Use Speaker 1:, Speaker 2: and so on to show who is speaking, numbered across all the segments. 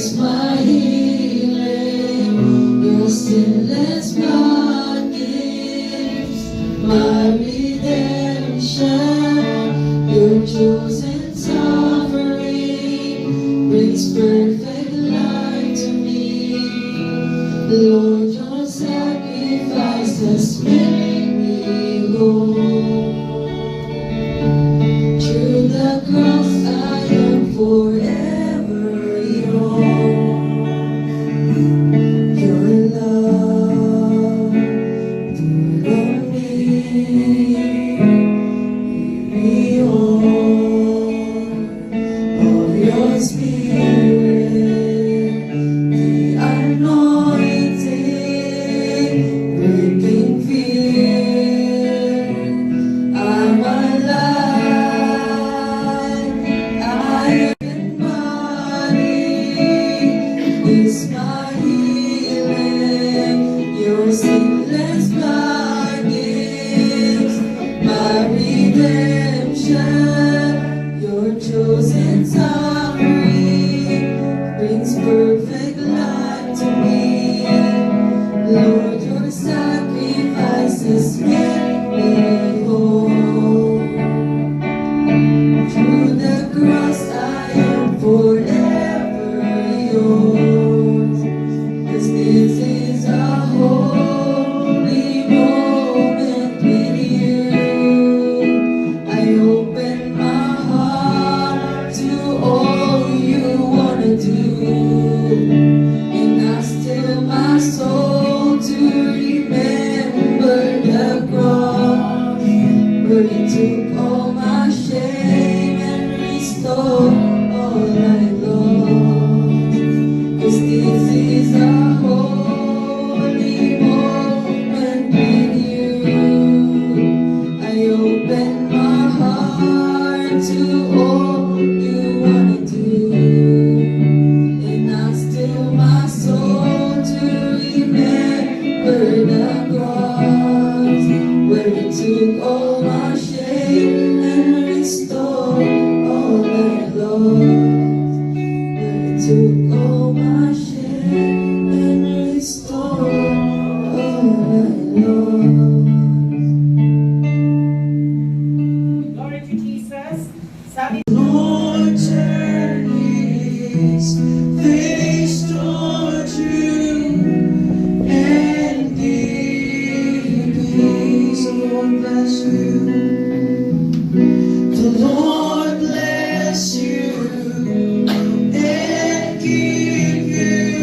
Speaker 1: is my healing. Your sinless blood gives my redemption. Your chosen suffering brings perfect life to me. Lord, your sacrifice has made me whole. Through the cross I am forever yours. Your love poured on me, me all of your spirit, the anointing, breaking fear. I'm alive, I am body is my healing. Your sinless blood gives my redemption. Your chosen suffering brings perfect life to me. Lord, your sacrifices make me whole. Through the cross I am forever yours. 'Cause this is a holy moment with you. I open my heart to all you wanna do, and I still my soul to remember the cross, where you took all my shame and restored all I lost. 'Cause this is a holy moment with you. I open my heart to all you wanna do, and I still my soul to remember the cross, where you took all my shame and restored all I lost. Where you took all my shame and restored all I lost.
Speaker 2: Glory to Jesus. Sabi
Speaker 1: Lord, turn his face toward you and give you peace. The Lord bless you. The Lord bless you and give you,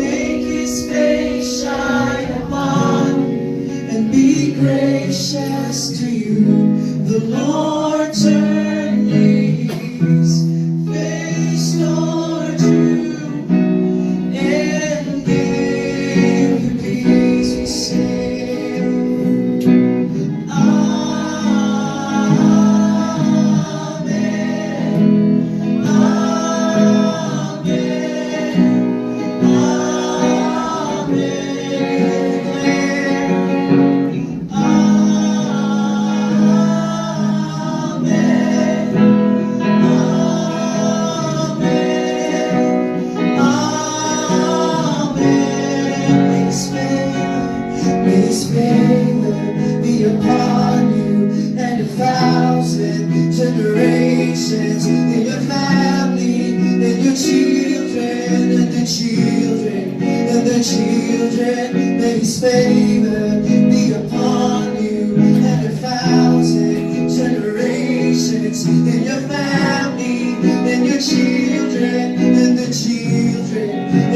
Speaker 1: make his face shine upon and be gracious to you. The Lord turn his face toward you and give you peace. We say, Amen, Amen, May his favor be upon you and 1,000 generations, in your family, in your children, and the children, and the children. May his favor be upon you and 1,000 generations, in your family, in your children, and the children,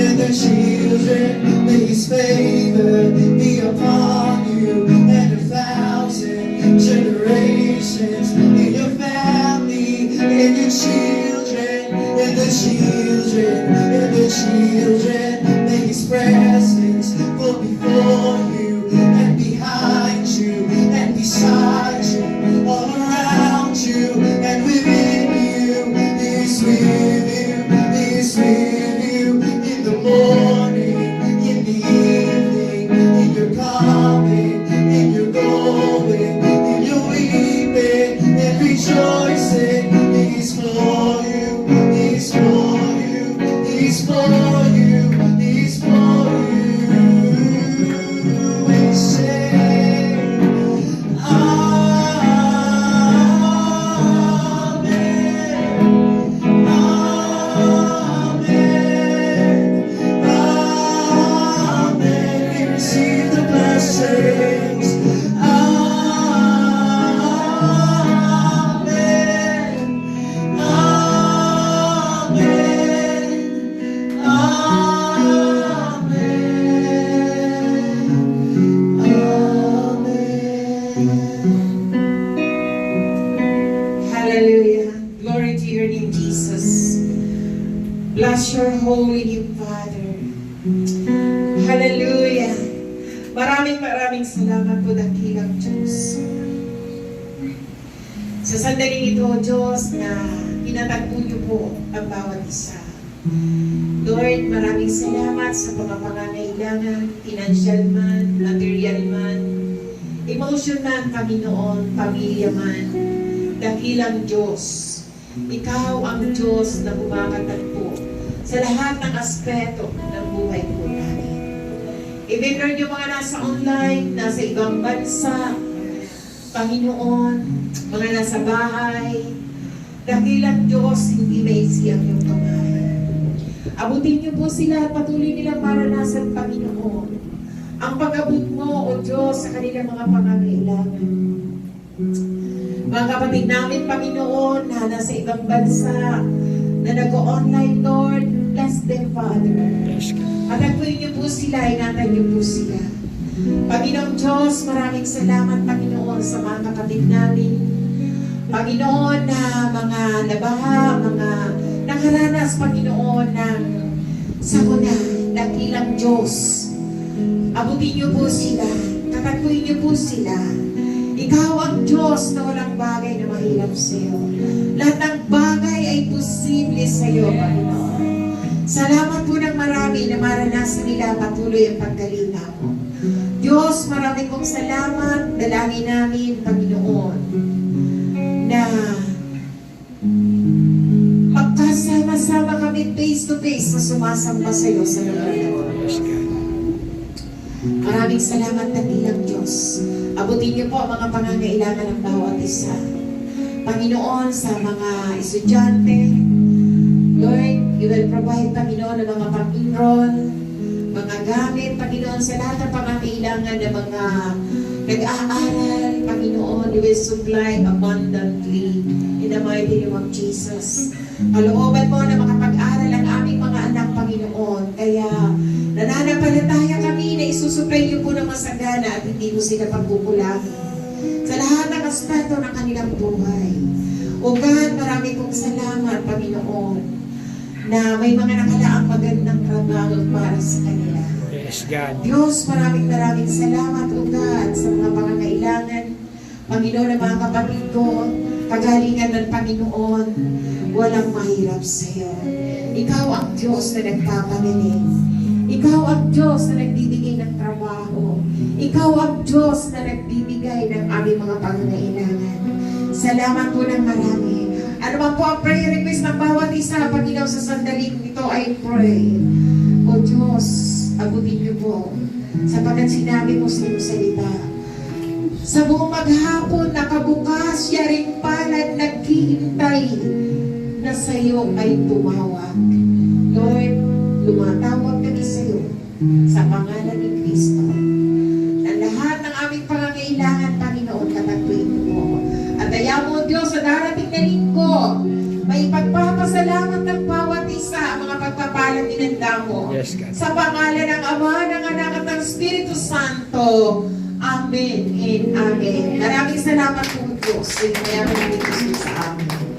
Speaker 1: and the children. May his favor be upon you and 1,000 generations, in your family, in your children, and the children, and the children. May his presence go before you and behind you and beside you, all around you and within you. He's with you, he's with you in the morning, in the evening, in your coming, in your going, in your weeping and rejoicing. He's for you, he's for you,
Speaker 2: Bless your holy name, Father. Hallelujah. Maraming salamat po, dakilang Diyos. Sa sandaling ito, Diyos, na pinatagpo niyo po ang bawat isa. Lord, maraming salamat sa mga pangangailangan, financial man, material man, emotion man, Panginoon, pamilya man, dakilang Diyos. Ikaw ang Diyos na bumakatagpo sa lahat ng aspeto ng buhay po namin. Even Lord, yung mga nasa online, nasa ibang bansa, Panginoon, mga nasa bahay, dakilang Diyos, hindi maisiyang yung kamay. Abutin niyo po sila at patuloy nilang maranasan, Panginoon, ang pag-abot mo, O Diyos, sa kanilang mga pangangailangan. Mga kapatid namin, Panginoon, na nasa ibang bansa, na nag-online, Lord, bless them, Father. At agpuin niyo po sila, ingatan niyo po sila. Panginoon Diyos, maraming salamat, Panginoon, sa mga kapatid namin. Panginoon, na mga nabaha, mga nakaranas, Panginoon, ng sakuna, dakilang Diyos. Abutin niyo po sila, katagpuin niyo po sila. Ikaw ang Diyos na walang bagay na mahirap sa iyo. Lahat ng bagay ay posible sa iyo, Panginoon. Salamat po ng marami na maranasan nila patuloy ang pagkalinga mo. Diyos, marami pong salamat. Dalangin namin, Panginoon, na magkasama-sama kami face to face na sumasamba sa iyo sa lugar na ito. Maraming salamat na bilang Diyos. Abutin niyo po ang mga pangangailangan ng bawat isa. Panginoon, sa mga estudyante, Lord, you will provide, Panginoon, ng mga pang-enroll, mga gamit, Panginoon, sa lahat ng pangangailangan ng mga nag-aaral, Panginoon, you will supply abundantly in the mighty name of Jesus. Kalooban mo na makapag-aral ang aming mga anak, Panginoon. Kaya nananampalataya kami na isusupply niyo po ng masagana at hindi mo sila pagkukulangin sa lahat ng aspeto ng kanilang buhay. O God, marami pong salamat, Panginoon, na may mga nakalaang magandang trabaho para sa kanila.
Speaker 3: Yes, God.
Speaker 2: Diyos, maraming salamat, O God, sa mga pangangailangan. Panginoon, ang mga kapatid ko, kagalingan ng Panginoon, walang mahirap sa iyo. Ikaw ang Diyos na nagpapagaling. Ikaw ang Diyos na nagbibigay ng trabaho. Ikaw ang Diyos na nagbibigay ng aming mga pangangailangan. Salamat po ng marami. Ano man po ang prayer request ng bawat isa, Panginoon, sa sandaling ito, I pray. O Diyos, abutin niyo po, sapagkat sinabi mo sa iyong salita, sa buong maghapon, nakabukas, yaring palad, naghihintay, na sa iyo ay tumawag. Lord, lumatawag kami sa iyo, sa pangalan ni Kristo, na lahat ng aming pangangailangan, Panginoon, katagpuin mo. At ayaw mo, Diyos, sa darating na linggo, may pagpapasalamat ng bawat isa ang mga pagpapalang inanda mo.
Speaker 3: Yes, God.
Speaker 2: Sa pangalan ng Ama, ng Anak at ng Espiritu Santo. Amen and Amen. Maraming salamat po, Diyos. Kaya namin sa amin.